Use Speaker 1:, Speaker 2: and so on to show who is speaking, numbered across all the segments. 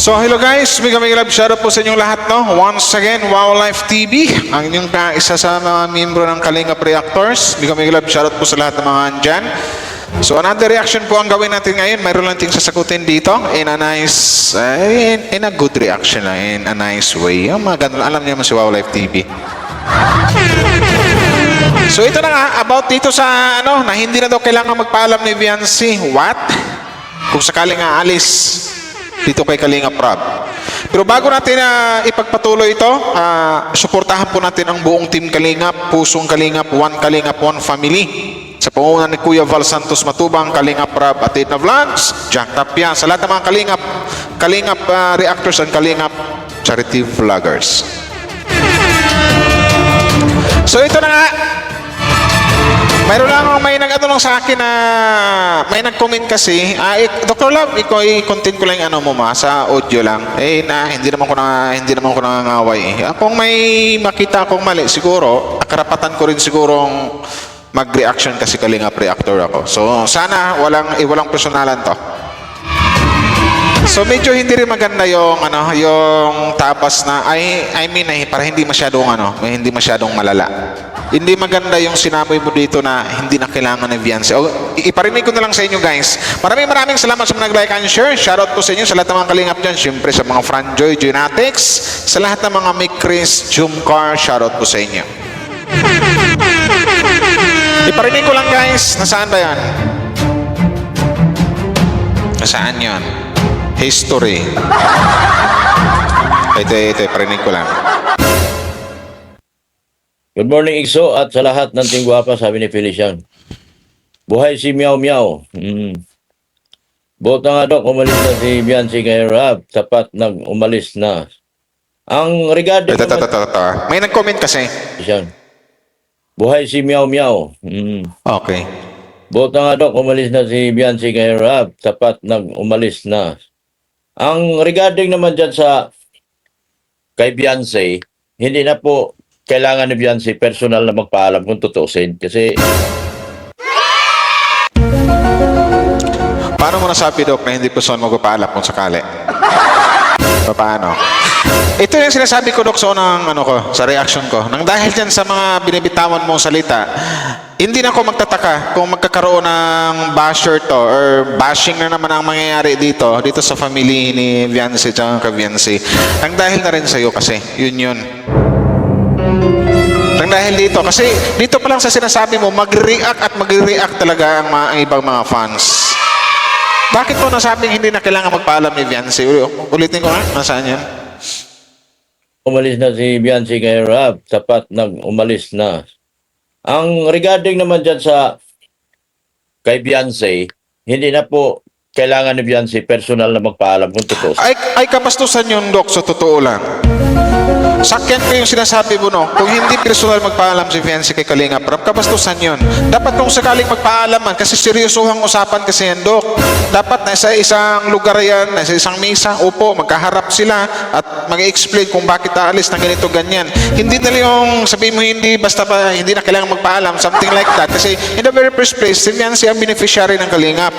Speaker 1: So hello guys, mega love shoutout po sa inyong lahat, no? Once again, Wow Life TV, ang inyong isa sa mga miyembro ng Kalingap Reactors. Mega love shoutout po sa lahat ng mga andyan. So another reaction po ang gawin natin ngayon. Mayroon lang ting sasagutin dito in a nice, in a good reaction lang, in a nice way. Yung mga ganun, alam niyo naman si Wow Life TV. So ito na nga, about dito sa ano, na hindi na daw kailangan magpaalam ni Viancy. What? Kung sakaling aalis dito kay Kalingap Rob. Pero bago natin ipagpatuloy ito, suportahan po natin ang buong team Kalingap, Pusong Kalingap, One Kalingap, One Family. Sa pangunan ni Kuya Val Santos Matubang, Kalingap Rob at Edna Vlogs, Jack Tapia, sa lahat ng mga Kalingap Reactors and Kalingap Charity Vloggers. So ito na nga, mayroon lang may nag-ano sa akin na may nag-comment kasi, Dr. Love, i-content ko lang ano mo sa audio lang. Hindi naman ko nangangaway. Kung may makita akong mali, siguro, karapatan ko rin sigurong mag-reaction kasi Kalingap Reactor ako. So sana walang personalan to. So medyo hindi rin maganda yung yung tapas na para hindi masyadong malala. Hindi maganda yung sinabi mo dito na hindi na kailangan ng Viancy. Iparinig ko na lang sa inyo guys. Maraming salamat sa mga nag-like and share. Shoutout po sa inyo sa lahat ng mga Kalingap dyan. Siyempre sa mga Franjoy, Genetics, sa lahat ng mga Mikris, Jumcar, shoutout po sa inyo. Iparinig ko lang guys. Nasaan ba yan? Nasaan yan? History. Ito, iparinig ko lang.
Speaker 2: Good morning, Ikso, at sa lahat ng tingwapa, sabi ni Felician. Buhay si Meow Meow. Buta nga daw, umalis na si Viancy kay Rob. Tapat umalis na. Ang regarding...
Speaker 1: May nag-comment kasi.
Speaker 2: Felician. Buhay si Meow Meow.
Speaker 1: Okay.
Speaker 2: Buta nga daw, umalis na si Viancy kay Rob. Tapat umalis na. Ang regarding naman dyan sa kay Viancy, hindi na po kailangan ni Viancy personal na magpaalam kung tutusin. Kasi...
Speaker 1: Paano mo nasabi, Dok, na hindi po saan magpapaalam kung sakali? Paano? Ito yung sinasabi ko, Dok, sa reaction ko. Nang dahil dyan sa mga binibitawan mong salita, hindi na ako magtataka kung magkakaroon ng basher to or bashing na naman ang mangyayari dito sa family ni Viancy at ka-Viancy. Nang dahil na rin sa'yo kasi, yun. Nang dahil dito, kasi dito pa lang sa sinasabi mo, mag-react talaga ang ibang mga fans. Bakit mo nasabing hindi na kailangan magpaalam ni Viancy? Ulitin ko nga, nasaan yan?
Speaker 2: Umalis na si Viancy kay Rob. Tapat umalis na. Ang regarding naman dyan sa kay Viancy, hindi na po kailangan ni Viancy personal na magpaalam kung totoo.
Speaker 1: Ay kabastusan yun, Dok, sa totoo lang. Sakyan ko yung sinasabi mo, no? Kung hindi personal magpaalam si Viancy kay Kalingap Rob, kabastusan yun. Dapat kung sakaling magpaalam man, kasi seryosohang usapan kasi yan, Dok. Dapat nasa isang lugar yan, nasa isang misa, upo, magkaharap sila at mag-explain kung bakit aalis ng ganito, ganyan. Hindi na yung sabihin mo hindi, basta pa hindi na kailangan magpaalam, something like that. Kasi in the very first place, si Viancy ang beneficiary ng Kalingap.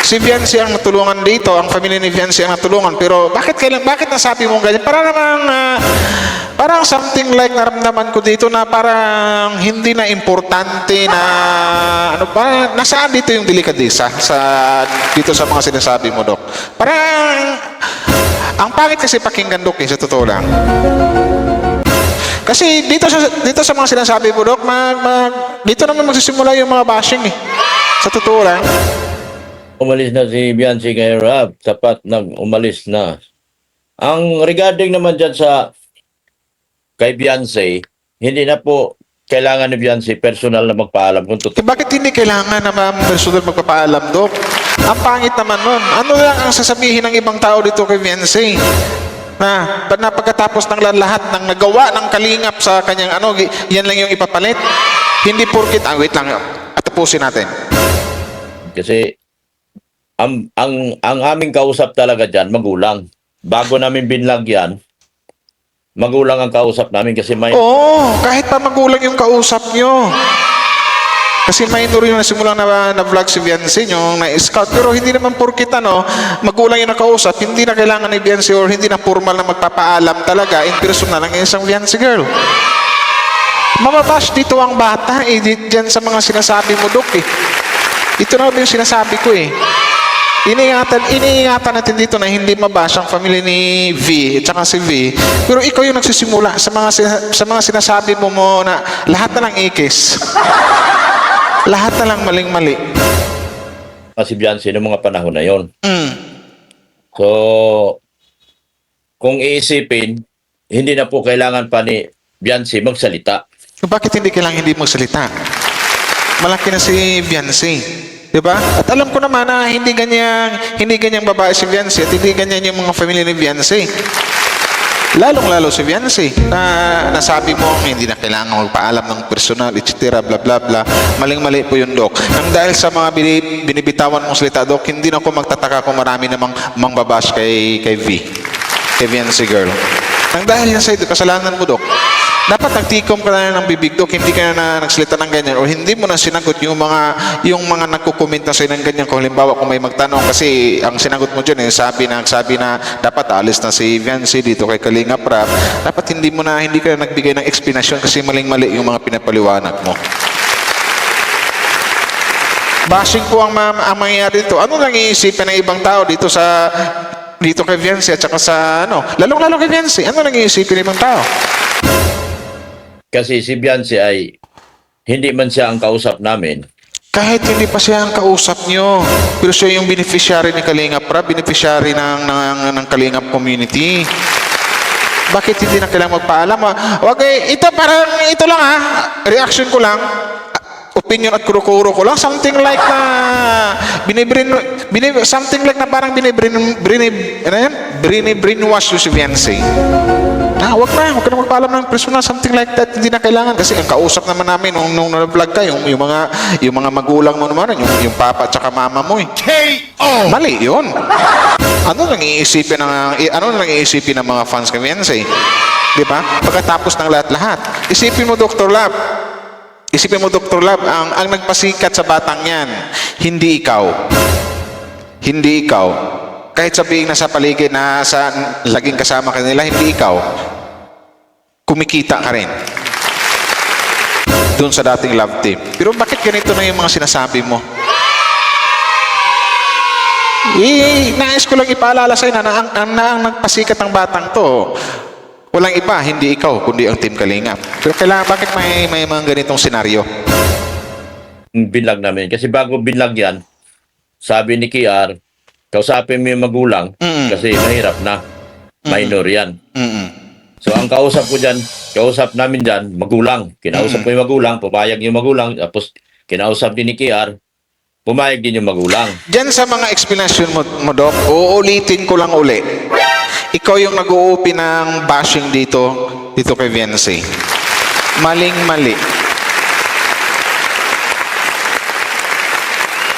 Speaker 1: Si Viancy ang natulungan dito, ang pamilya ni Viancy ang natulungan. Pero bakit nasabi mo ganyan? Parang something like naramdaman ko dito na parang hindi na importante na nasaan dito yung delikadesa dito sa mga sinasabi mo, Dok. Parang ang pangit kasi pakinggan, Dok, sa totoo lang. Kasi dito sa mga sinasabi mo, Dok, dito naman magsisimula yung mga bashing sa totoo lang.
Speaker 2: Umalis na si Viancy kay Rob. Tapat umalis na. Ang regarding naman dyan sa kay Viancy, hindi na po kailangan ni Viancy personal na magpaalam kung totoo.
Speaker 1: Bakit hindi kailangan na personal magpapaalam, Dok? Ang pangit naman nun. Ano lang ang sasabihin ng ibang tao dito kay Viancy? Na pagkatapos ng lahat ng nagawa ng Kalingap sa kanyang yan lang yung ipapalit? Hindi porkit, wait lang, tapusin natin.
Speaker 2: Kasi ang aming kausap talaga dyan, magulang. Bago namin binlagyan, magulang ang kausap namin kasi may...
Speaker 1: Oo, kahit pa magulang yung kausap nyo. Kasi minor yung nasimulang na vlog si Viancy, yung na-scout. Pero hindi naman porkit magulang yung nakausap, hindi na kailangan ni Viancy or hindi na formal na magpapaalam talaga in personal ang isang Viancy girl. Mababash dito ang bata dyan sa mga sinasabi mo, Dok Ito na yung sinasabi ko Iniingatan natin dito na hindi mabash ang family ni V at saka si V. Pero ikaw yung nagsisimula sa mga sinasabi mo na lahat na lang ikis. Lahat na lang maling-mali.
Speaker 2: Si Biancy noong mga panahon na yon.
Speaker 1: Mm.
Speaker 2: So, kung iisipin, hindi na po kailangan pa ni Biancy magsalita.
Speaker 1: Bakit hindi kailangan hindi magsalita? Malaki na si Viancy. Diba? At alam ko naman na hindi ganyang babae si Viancy at hindi ganyan yung mga family ni Viancy. Lalong-lalo si Viancy na nasabi mo hindi na kailangan magpaalam ng personal, etc. bla bla bla. Maling-mali po yun, Dok. Nang dahil sa mga binibitawan mong salita, Dok, hindi na ako magtataka kung marami namang mangbabash kay V. Kay Viancy girl. Nang dahil yan sa'yo, kasalanan mo, Dok. Dapat nagtikom ka na ng bibig, Dok. Hindi ka na nagsalita ng ganyan o hindi mo na sinagot yung mga nagkukomment na sa'yo ng ganyan. Kung halimbawa kung may magtanong kasi ang sinagot mo dyan sabi na dapat alis na si Viancy dito kay Kalinga Prab. Dapat hindi ka na nagbigay ng explanation kasi maling-mali yung mga pinapaliwanag mo. Bashing po ang mangyayari dito. Ano lang iisipin ng ibang tao dito kay Viancy at saka sa lalong-lalo kay Viancy. Ano lang iisipin ng ibang tao?
Speaker 2: Kasi si Biancy ay hindi man siya ang kausap namin.
Speaker 1: Kahit hindi pa siya ang kausap nyo, pero siya yung beneficiary ni Kalingap Prab, beneficiary ng Kalingap community. Bakit hindi na kailangang magpaalam? Ito lang reaction ko lang, opinion at kuro-kuro ko lang, something like na parang brainwash yung si Viancy. Huwag na magpaalam ng personal, something like that. Hindi na kailangan kasi ang kausap naman namin nung na-vlog ka, yung mga magulang mo naman, yung papa at saka mama mo K.O. Mali yun. Ano nang iisipin ng mga fans kay Viancy? Di ba? Pagkatapos ng lahat-lahat. Isipin mo, Dr. Lab, ang nagpasikat sa batang yan, hindi ikaw. Hindi ikaw. Kahit sabihin na sa paligid na laging kasama ka nila, hindi ikaw. Kumikita ka rin. Doon sa dating love team. Pero bakit ganito na yung mga sinasabi mo? Nais ko lang ipaalala sa'yo na ang nagpasikat ng batang to, walang iba, hindi ikaw, kundi ang Team Kalingap. Pero bakit may mga ganitong senaryo?
Speaker 2: Binlag namin. Kasi bago binlag yan, sabi ni Kiar, kausapin mo yung magulang kasi mahirap na. Minor yan. So ang kausap namin dyan, magulang. Kinausap ko yung magulang, pumayag yung magulang, tapos kinausap din ni Kiar, pumayag din yung magulang.
Speaker 1: Diyan sa mga explanation mo, Dok, uulitin ko lang uli. Ikaw yung nag-uupi ng bashing dito kay Viancy. Maling-mali.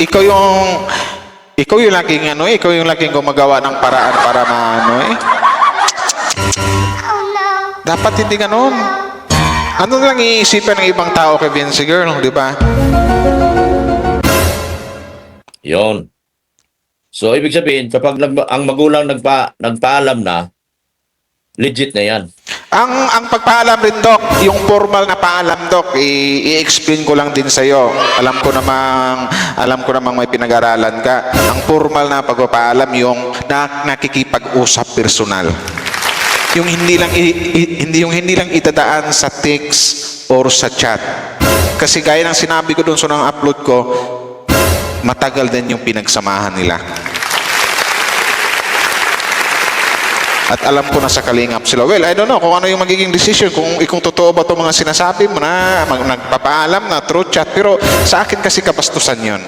Speaker 1: Ikaw yung laging gumagawa ng paraan para dapat hindi ganun. Ano lang iisipin ng ibang tao kay Viancy girl, di ba?
Speaker 2: Yon. So, ibig sabihin, kapag ang magulang nagpaalam na, legit na yan.
Speaker 1: Ang pagpaalam rin, Dok, yung formal na paalam, Dok, i-explain ko lang din sa'yo. Alam ko namang may pinag-aralan ka. Ang formal na pagpapaalam, yung nakikipag-usap personal. Yung hindi lang itadaan sa text or sa chat. Kasi gaya ng sinabi ko doon sa nang upload ko, matagal din yung pinagsamahan nila. At alam ko na sa Kalingap sila. Well, I don't know kung ano yung magiging decision, kung totoo ba itong mga sinasabi mo na nagpapaalam na through chat. Pero sa akin kasi kabastusan yun.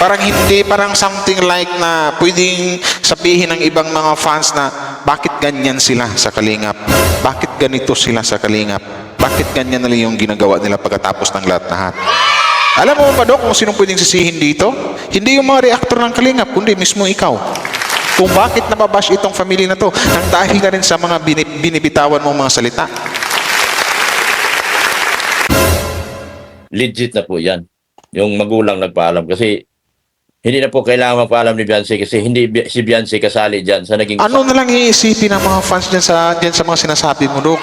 Speaker 1: Parang something like na pwedeng sabihin ng ibang mga fans na bakit ganyan sila sa Kalingap? Bakit ganito sila sa Kalingap? Bakit ganyan na lang yung ginagawa nila pagkatapos ng lahat-lahat? Alam mo ba, Dok, kung sinong pwedeng sisihin dito? Hindi yung mga reactor ng Kalingap, kundi mismo ikaw. Kung bakit nababash itong family na to, nang dahil ka rin sa mga binibitawan mong mga salita.
Speaker 2: legit na po yan. Yung magulang nagpaalam kasi hindi na po kailangan magpaalam ni Beyonce kasi hindi si Beyonce kasali dyan sa naging
Speaker 1: Ano na lang iisipin ng mga fans dyan sa mga sinasabi mo, Dok?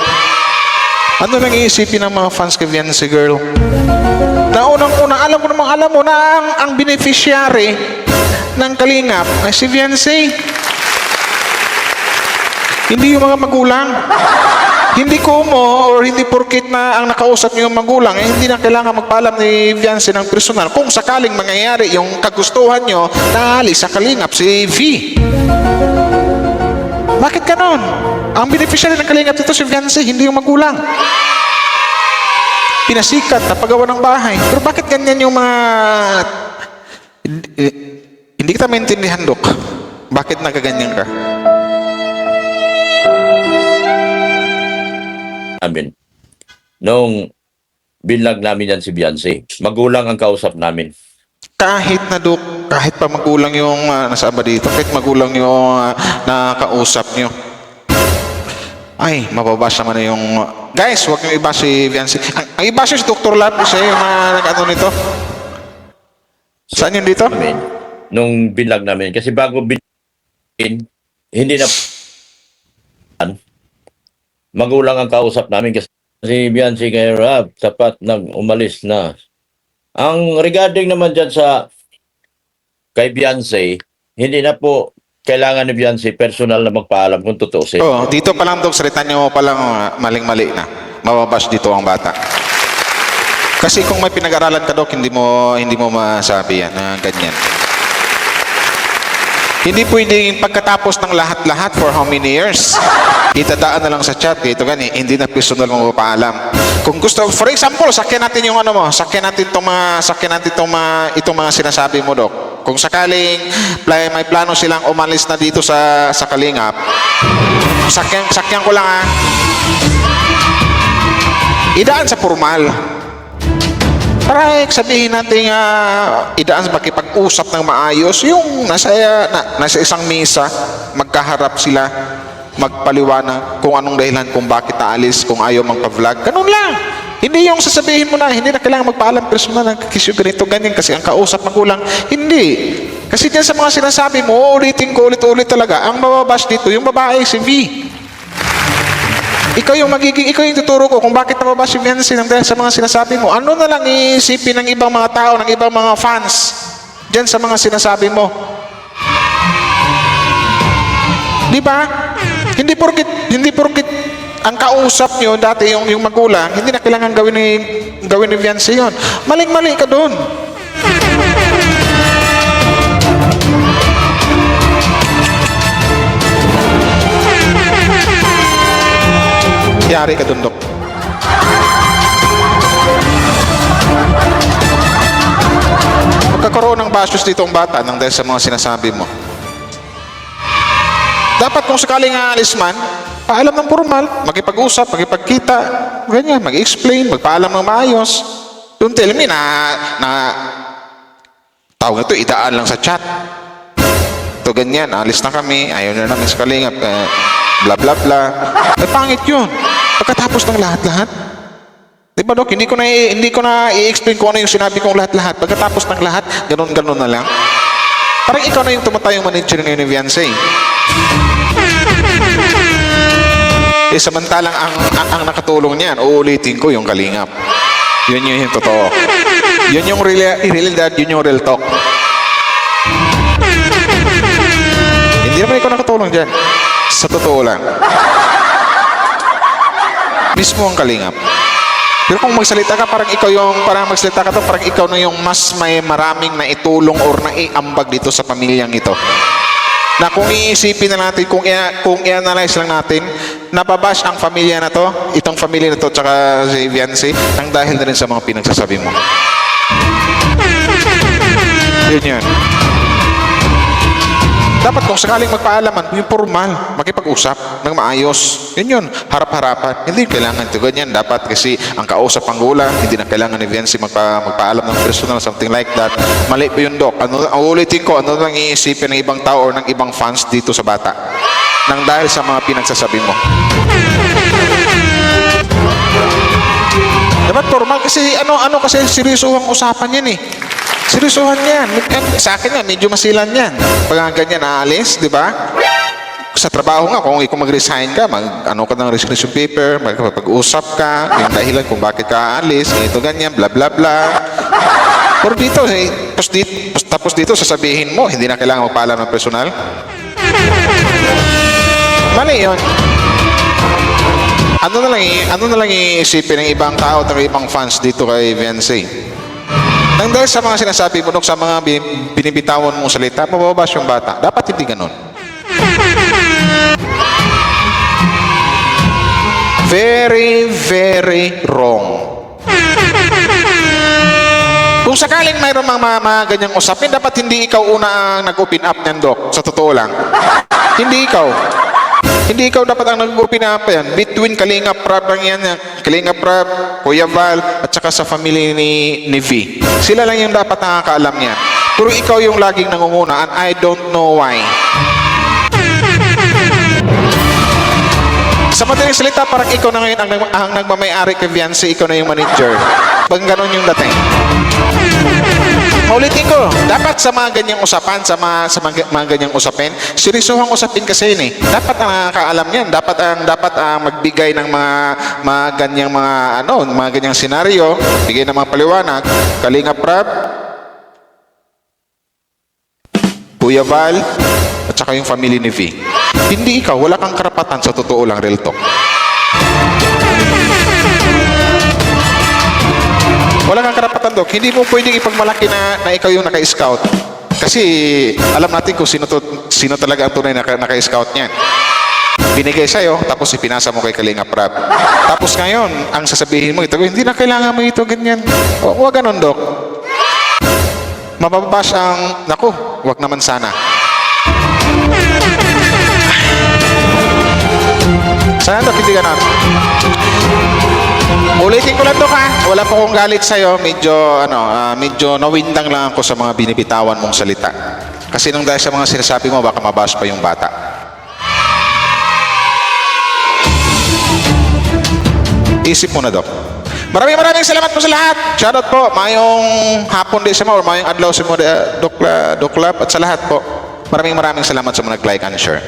Speaker 1: Ano lang iisipin ng mga fans kay Beyonce, girl? Na unang-una, alam mo na ang beneficiary ng Kalingap ay si Beyonce. Hindi yung mga magulang. Hindi ko mo or hindi porkit na ang nakausap niyo yung magulang, hindi na kailangan magpaalam ni Beyonce ng personal. Kung sakaling mangyayari yung kagustuhan nyo, naalis sa Kalingap si V. Bakit ganon? Ang beneficiary ng Kalingap dito si Beyonce, hindi yung magulang. Pinasikat na paggawa ng bahay. Pero bakit ganyan yung mga... Hindi kita maintindihan, Dok. Bakit nagaganyan ka?
Speaker 2: amin. Nung binlag namin yan si Beyonce, magulang ang kausap namin.
Speaker 1: Kahit na, Dok, kahit pa magulang yung nasa ba dito, kahit magulang yung nakausap nyo, ay, mababasa naman na yung... guys, huwag nyo iba si Beyonce. Ang iba si Dr. Lab, siya yung mga nag-ano nito. Saan yun dito?
Speaker 2: Amin. Nung binlag namin. Kasi bago binlagin, hindi na magulang ang kausap namin kasi si Beyonce kay Rab, tapat umalis na. Ang regarding naman dyan sa kay Beyonce, hindi na po kailangan ni Beyonce personal na magpaalam kung totoo siya.
Speaker 1: Oh, dito pa lang, Dok, salita nyo pa lang maling-mali na. Mababas dito ang bata. Kasi kung may pinag-aralan ka, Dok, hindi mo masabi yan na ganyan. Hindi pwedeng pagkatapos ng lahat-lahat for how many years, itadaan na lang sa chat, ito gani, hindi na personal mo paalam. Kung gusto, for example, sakyan natin yung ano mo, sakyan natin itong mga sinasabi mo, Dok. Kung sakaling may plano silang umalis na dito sa Kalingap, sakyan ko lang idaan sa formal. Para sabihin natin idaan sa makipag-usap ng maayos, yung nasa isang mesa, magkaharap sila, magpaliwanag kung anong dahilan kung bakit naalis, kung ayaw magpa-vlog. Ganun lang. Hindi yung sasabihin mo na, hindi na kailangan magpaalam personal ng kisyo ganito, ganyan, kasi ang kausap magulang. Hindi. Kasi dyan sa mga sinasabi mo, ulitin ko ulit-ulit talaga, ang mababash dito, yung babae, si V. Ikaw yung tuturo ko kung bakit nababash si Beyonce dahil sa mga sinasabi mo. Ano na lang iisipin ng ibang mga tao, ng ibang mga fans dyan sa mga sinasabi mo. Di ba? Hindi porkit ang kausap nyo dati yung magulang, hindi na kailangan gawin ni Beyonce yun. Maling-mali ka doon. Yari ka doon, Dok. Magkakaroon ng bastos dito ang bata nang dahil sa mga sinasabi mo. Dapat kung sakaling aalis man, paalam ng formal, makipag-usap, makipagkita, ganyan, mag-explain, magpaalam ng maayos. Don't tell me na tawag na ito, idaan lang sa chat. Ito ganyan, alis na kami, ayaw na namin sa Kalingap, bla bla bla. Ay pangit yun. Pagkatapos ng lahat-lahat. Di ba, Dok? Hindi ko na i-explain kung ano yung sinabi kong lahat-lahat. Pagkatapos ng lahat, ganun-ganun na lang. Parang ikaw na yung tumatayong manager ngayon ni Beyonce. Samantalang ang nakatulong niyan, uulitin ko yung Kalingap. Yun yung totoo. Yun yung realidad, yun yung real talk. Hindi naman ikaw nakatulong dyan. Sa totoo lang. Mismo ang Kalingap. Pero kung magsalita ka, parang ikaw na yung mas may maraming na itulong or na iambag dito sa pamilyang ito. Na kung iisipin na natin, kung i-analyze lang natin, nababash ang pamilya na to, itong pamilya na to, tsaka si Beyonce, nang dahil na rin sa mga pinagsasabi mo. Yun. Dapat kung sakaling magpaalaman, yung formal, makipag-usap ng maayos. Yun, harap-harapan. Hindi kailangan ito ganyan. Dapat kasi ang kausap ang gulang, hindi na kailangan ni Beyonce magpaalam ng personal, something like that. Mali po yun, Dok. Ulitin ko, ano lang iisipin ng ibang tao or ng ibang fans dito sa bata nang dahil sa mga pinagsasabi mo. Dapat formal kasi ano kasi seryosohang usapan yan eh. Seryosohan yan. Sa akin nga, medyo masilan yan. Pag ganyan, aalis, di ba? Sa trabaho nga, kung ikaw mag-resign ka, ano ka ng resignation paper, magpag-usap ka, yung dahilan kung bakit ka aalis, ito ganyan, bla bla bla. Pero dito, tapos dito, sasabihin mo, hindi na kailangan magpaalam ng personal. Mali yun. Ano na lang iisipin ng ibang tao at ng ibang fans dito kay Viancy? Nang dahil sa mga sinasabi mo, sa mga binibitawan mong salita, mababas yung bata. Dapat hindi ganun. Very, very wrong. Kung sakaling mayroong mga ganyang usapin, dapat hindi ikaw una ang nag-open up niyan, Dok. Sa totoo lang. Hindi ikaw. Hindi ikaw dapat ang nag-open up yan. Between Kalinga Prab lang yan. Kalinga Prab, Kuya Val, at saka sa family ni V. Sila lang yung dapat nakakaalam niyan. Pero ikaw yung laging nangunguna and I don't know why. Sa madaling salita, parang ikaw na ngayon ang nagmamayari kay Viancy, ikaw na yung manager. Pag ganun yung dating. Maulitin ko, dapat sa mga ganyang usapan, sa mga ganyang usapin, seryosohang usapin kasi yun eh. Dapat ang nakakaalam yan. Dapat ang magbigay ng mga ganyang mga ganyang senaryo, bigay ng mga paliwanag, Kalinga Prab, Kuya Val, at saka yung family ni V. Hindi ikaw, wala kang karapatan sa totoo lang, real talk. Wala kang karapatan, Dok. Hindi mo pwedeng ipagmalaki na ikaw yung naka-scout. Kasi alam natin kung sino talaga ang tunay na naka-scout niyan. Binigay sa'yo, tapos ipinasa mo kay Kalinga Prab. Tapos ngayon, ang sasabihin mo, ito, hindi na kailangan mo ito, ganyan. Huwag ganun, Dok. Mababash ang, naku, huwag naman sana. Sana, Dok, hindi ganun. Ulitin ko lang, Dok, ha. Wala po akong galit sa'yo. Medyo nawindang lang ako sa mga binibitawan mong salita. Kasi nung dahil sa mga sinasabi mo, baka mabash pa yung bata. Isip mo na, Dok. Maraming salamat po sa lahat. Shoutout po. Mayong hapon din sa mga or mayong adlaw sa mga Doc Lab at sa lahat po. Maraming salamat sa mga nag-like and share.